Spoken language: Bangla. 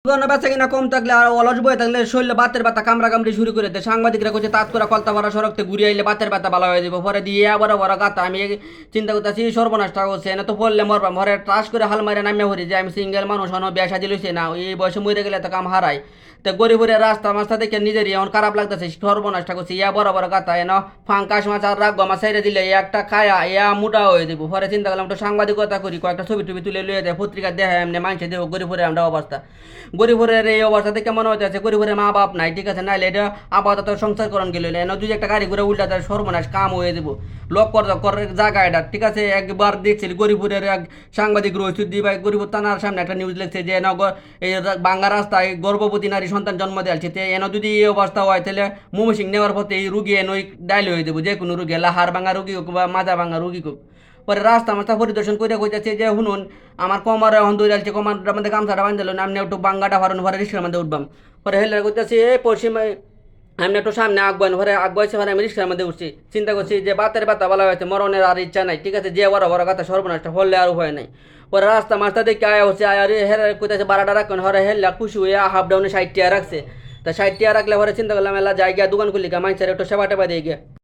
বেচা কিনা কম থাকলে আর অলস বয়ে থাকলে শরীরে বাতের ব্যথা কামড়া কামড়ি শুরু করে দেয়। সাংবাদিকরা করছে তাঁত করে কলতা ভরা সড়কতে ঘুরে আইলে বাতের ব্যথা ভালো হয়ে যাবো। পরে দিয়ে বড় বড় গাতা আমি চিন্তা করতেছি সর্বনাশটা হচ্ছে না তো পড়লে মরবাম। ঘরে ট্রাস করে হাল মারে নামে হরি যে আমি সিঙ্গেল মানুষ হন বিয়া সাজি লইছে না এই বয়সে মরে গেলে তো কাম হারাই। তো গরিবের রাস্তা মাস্তা দেখে নিজেরই এখন খারাপ লাগতেছে সর্বনাশটা করছে ইয়া বড় বড় গাতা এন ফাঙ্কাশ মাছ আর রাখবো আমার সাইডে দিলে একটা খায়া ইয়া মোটা হয়ে দেবো। পরে চিন্তা করলাম একটু সাংবাদিকতা করি কয়েকটা ছবি টবি তুলে লইয়ে দেয় পত্রিকা দেয় এমনি মানুষে দেবো গরিবের আমরা অবস্থা। গরিবের এই অবস্থা দেখে মনে হচ্ছে গরিবের মা বাপ নাই ঠিক আছে নাইলে এটা আপাতত সংসার করণ গেল এনে দুই একটা গাড়ি করে উল্টা তার সর্বনাশ কাম হয়ে দেবো। লক করে জায়গা এটা ঠিক আছে। একবার দেখছিল গরিপুরের এক সাংবাদিক রয়েছে দিবাই গরিপুর থানার সামনে একটা নিউজ লিখছে যে এই বাংলা রাস্তায় গর্ভবতী নারী সন্তান জন্ম দেওয়াছে তো এনে যদি এই অবস্থা হয় তাহলে ময়মনসিং নেওয়ার পথে এই রুগী এনে ওই ডাইল হয়ে দেবো যে কোনো রুগী হাড় ভাঙা রুগী হোক বা মাজা ভাঙা রুগী হোক। পরে রাস্তা মাস্তা পরিদর্শন করে কইতেছে যে শুনুন আমার কমার এখন দৌড় আলছে কমারটার মধ্যে গামছাটা বাঁধল না আপনি একটু বাঙ্গাটা ভারণ ভরে রিক্সার মধ্যে উঠবাম। পরে হেলে করতেছি এই পশ্চিম আমি একটু সামনে আঁকবেন ঘরে আঁকবাইছে মানে আমি রিক্সার মধ্যে উঠছি চিন্তা করছি যে বাতের ব্যথা বলা হয়েছে মরণের আর ইচ্ছা নাই ঠিক আছে যে বড় বড় কথা সর্বনাশটা হলে আর উপায় নাই। পরে রাস্তা মাস্তা দেখে আয়া হচ্ছে আয়ারে হেরে কোথায় বারাটা রাখবেন হরে হেললা খুশি হয়ে হাফ ডাউনে 60 টাকা রাখছে তা 60 টাকা রাখলে পরে চিন্তা করলাম এলা জায়গা দোকান খুলি গা মানুষের একটু সেবা টেবা দিয়ে গিয়ে